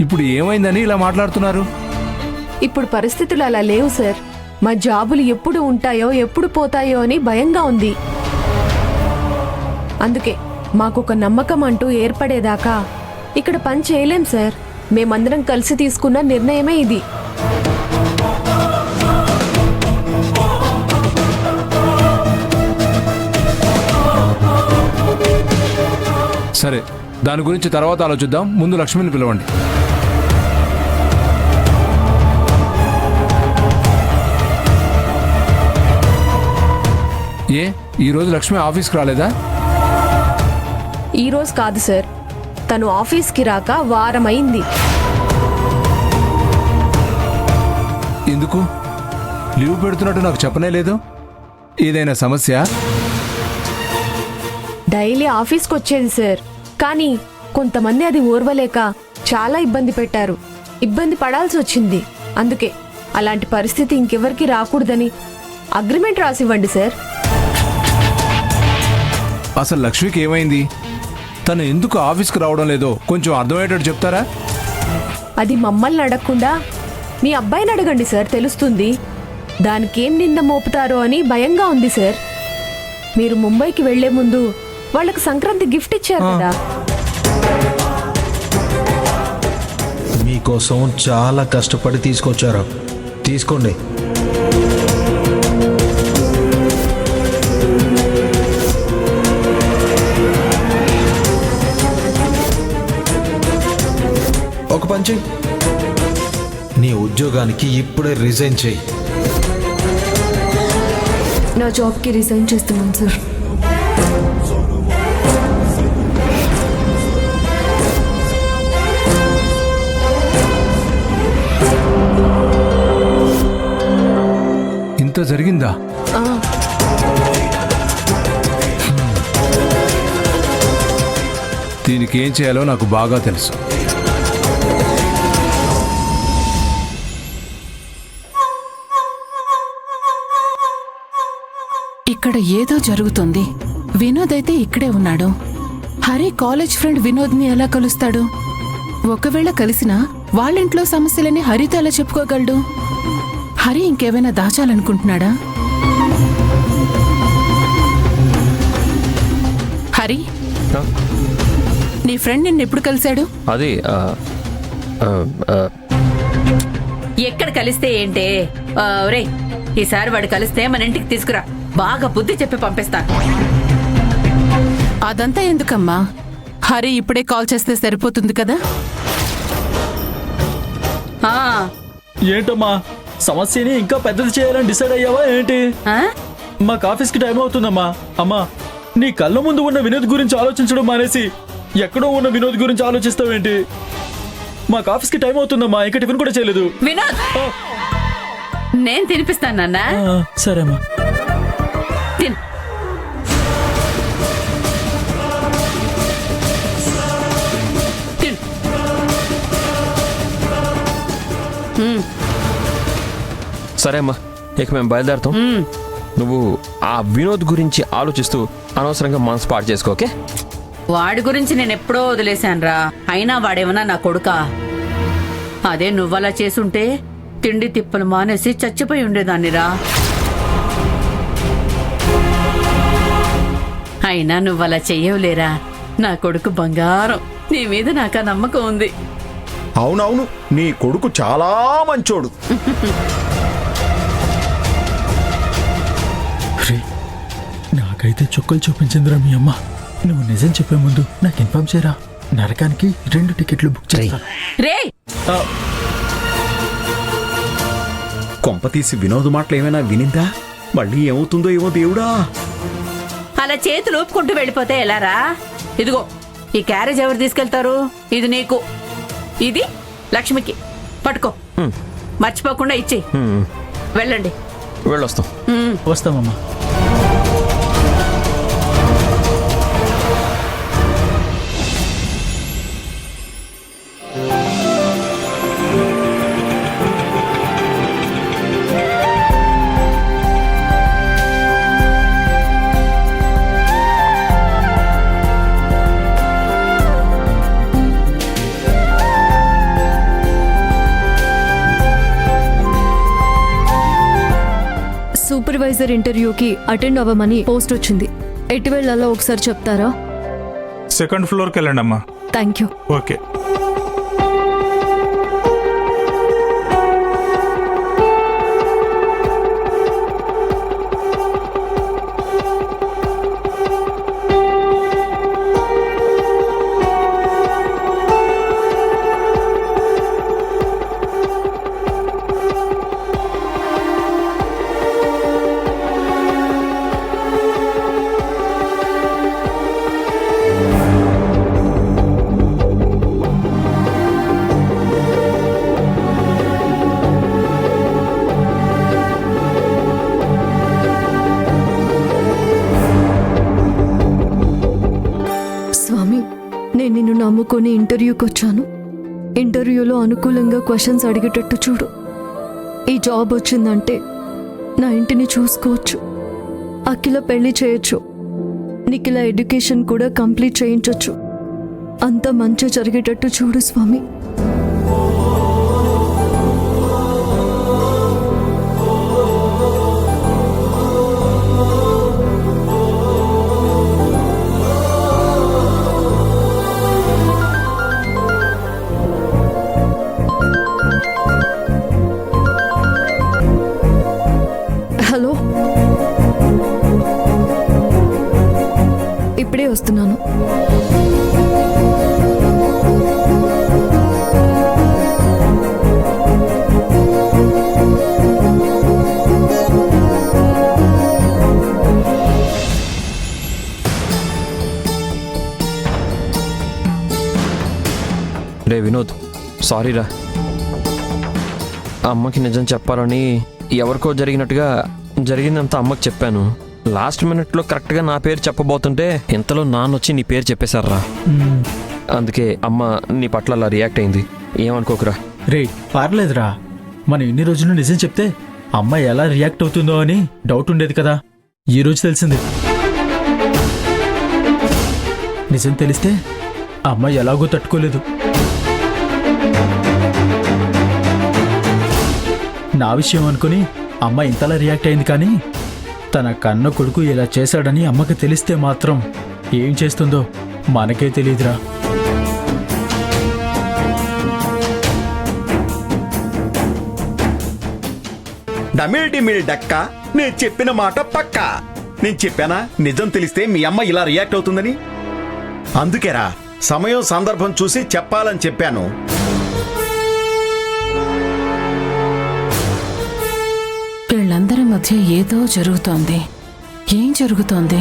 ఇప్పుడు ఏమైందని ఇలా మాట్లాడుతున్నారు? ఇప్పుడు పరిస్థితులు అలా లేవు సార్. మా జాబులు ఎప్పుడు ఉంటాయో ఎప్పుడు పోతాయో అని భయంగా ఉంది. అందుకే మాకొక నమ్మకం అంటూ ఏర్పడేదాకా ఇక్కడ పని చేయలేం సార్. మేమందరం కలిసి తీసుకున్న నిర్ణయమే ఇది. సరే, దాని గురించి తర్వాత ఆలోచిద్దాం. ముందు లక్ష్మిని పిలవండి. ఏ ఈరోజు లక్ష్మి ఆఫీస్కి రాలేదా? ఈరోజు కాదు సార్, తను ఆఫీస్కి రాక వారమైంది. ఎందుకు లీవ్ పెడుతున్నట్టు నాకు చెప్పనే లేదు? ఏదైనా సమస్య? డైలీ ఆఫీస్కి వచ్చేది సార్, కానీ కొంతమంది అది ఓర్వలేక చాలా ఇబ్బంది పెట్టారు. ఇబ్బంది పడాల్సి వచ్చింది. అందుకే అలాంటి పరిస్థితి ఇంకెవరికి రాకూడదని అగ్రిమెంట్ రాసివ్వండి సార్. అసలు లక్ష్మికి ఏమైంది? తను ఎందుకు ఆఫీస్కి రావడం లేదో కొంచెం అర్థమయ్యేటట్టు చెప్తారా? అది మమ్మల్ని అడగకుండా మీ అబ్బాయిని అడగండి సార్, తెలుస్తుంది. దానికేం నింద మోపుతారో అని భయంగా ఉంది సార్. మీరు ముంబైకి వెళ్లే ముందు వాళ్ళకి సంక్రాంతి గిఫ్ట్ ఇచ్చారు కదా. మీకోసం చాలా కష్టపడి తీసుకొచ్చారు, తీసుకోండి. ఒక పని చెయ్యి, నీ ఉద్యోగానికి ఇప్పుడే రిజైన్ చెయ్యి. నా జాబ్కి రిజైన్ చేస్తున్నాను సార్. ఇంత జరిగిందా? దీనికి ఏం చేయాలో నాకు బాగా తెలుసు. ఇక్కడ ఏదో జరుగుతుంది. వినోద్ అయితే ఇక్కడే ఉన్నాడు. హరి కాలేజ్ ఫ్రెండ్ వినోద్ని ఎలా కలుస్తాడు? ఒకవేళ కలిసినా వాళ్ళింట్లో సమస్యలని హరితో ఎలా చెప్పుకోగలడు? హరి ఇంకేమైనా దాచాలనుకుంటున్నాడా? హరి, నీ ఫ్రెండ్ నిన్ను ఎప్పుడు కలిశాడు? అది ఎక్కడ కలిస్తే ఏంటే? రే, ఈసారి వాడు కలిస్తే మన ఇంటికి తీసుకురా, బాగా బుద్ధి చెప్పి పంపిస్తాను. అదంతా ఎందుకమ్మా? హరి ఇప్పుడే కాల్ చేస్తే సరిపోతుంది కదా. ఏంటమ్మా సమస్యని ఇంకా పెద్దది చేయాలని డిసైడ్ అయ్యావా ఏంటి? మాకు ఆఫీస్కి టైం అవుతుందమ్మా. అమ్మా, నీ కళ్ళ ముందు ఉన్న వినోద్ గురించి ఆలోచించడం మానేసి ఎక్కడో ఉన్న వినోద్ గురించి ఆలోచిస్తావేంటి? మాకు ఆఫీస్కి టైం అవుతుందమ్మా, ఇంకా టిఫిన్ కూడా చేయలేదు. వినోద్, నేను తినిపిస్తాను నాన్న. సరేమ్మా. తిను. సరే అమ్మా, ఇక మేము బయలుదేరుతాం. నువ్వు ఆ వినోద్ గురించి ఆలోచిస్తూ అనవసరంగా మనసు పాడు చేసుకోకే. వాడి గురించి నేను ఎప్పుడో వదిలేశానురా. అయినా వాడేమన్నా నా కొడుకా? అదే నువ్వలా చేసుంటే తిండి తిప్పలు మానేసి చచ్చిపోయి ఉండేదాన్నిరా. అయినా నువ్వలా చెయ్యవులేరా. నా కొడుకు బంగారం. నీ మీద నాకు ఆ నమ్మకం ఉంది. అవునవును, నీ కొడుకు చాలా మంచోడు. నాకైతే చుక్కలు చూపించిందిరా మీ అమ్మ. నువ్వు నిజం చెప్పే ముందు నాకు ఇన్ఫార్మ్ చేయరా. నరకానికి 2 టికెట్లు బుక్ చేస్తాను. రే, కొంపతీసి వినోద్ మాటలు ఏమైనా వినిందా? మళ్ళీ ఏమవుతుందో ఏమో దేవుడా. అలా చేతులు ఊపుకుంటూ వెళ్ళిపోతే ఎలారా? ఇదిగో, ఈ క్యారేజ్ ఎవరు తీసుకెళ్తారు? ఇది నీకు, ఇది లక్ష్మికి. పట్టుకో, మర్చిపోకుండా ఇచ్చి వెళ్ళండి. వెళ్ళొస్తాం. వస్తామమ్మా. సూపర్వైజర్ ఇంటర్వ్యూకి అటెండ్ అవ్వమని పోస్ట్ వచ్చింది. ఎటు వెళ్ళాలో ఒకసారి చెప్తారా? సెకండ్ ఫ్లోర్కి వెళ్ళండి అమ్మా. Thank you. ఓకే. స్వామి, నేను నిన్ను నమ్ముకొని ఇంటర్వ్యూకి వచ్చాను. ఇంటర్వ్యూలో అనుకూలంగా క్వశ్చన్స్ అడిగేటట్టు చూడు. ఈ జాబ్ వచ్చిందంటే నా ఇంటిని చూసుకోవచ్చు, అఖిల పెళ్లి చేయొచ్చు, నిఖిల ఎడ్యుకేషన్ కూడా కంప్లీట్ చేయించొచ్చు. అంత మంచి జరిగేటట్టు చూడు స్వామి. హలో, ఇప్పుడే వస్తున్నాను. రే వినోద్, సారీరా. అమ్మకి నిజం చెప్పాలని ఎవరికో జరిగినట్టుగా జరిగిందంతా అమ్మకి చెప్పాను. లాస్ట్ మినిట్లో కరెక్ట్గా నా పేరు చెప్పబోతుంటే ఇంతలో నాన్నొచ్చి నీ పేరు చెప్పేశారా. అందుకే అమ్మ నీ పట్ల అలా రియాక్ట్ అయింది. ఏమనుకోకురా. రే పర్లేదురా, మనం ఇన్ని రోజులు నిజం చెప్తే అమ్మాయి ఎలా రియాక్ట్ అవుతుందో అని డౌట్ ఉండేది కదా. ఈ రోజు తెలిసింది. నిజం తెలిస్తే అమ్మాయి ఎలాగో తట్టుకోలేదు. నా విషయం అనుకుని అమ్మ ఇంతలా రియాక్ట్ అయింది, కానీ తన కన్న కొడుకు ఇలా చేశాడని అమ్మకి తెలిస్తే మాత్రం ఏం చేస్తుందో మనకే తెలియదురా. డమిల్ డిమిల్ డక్క, నేను చెప్పిన మాట పక్కా. నేను చెప్పానా నిజం తెలిస్తే మీ అమ్మ ఇలా రియాక్ట్ అవుతుందని? అందుకేరా సమయం సందర్భం చూసి చెప్పాలని చెప్పాను. వీళ్ళందరి మధ్య ఏదో జరుగుతోంది. ఏం జరుగుతోంది?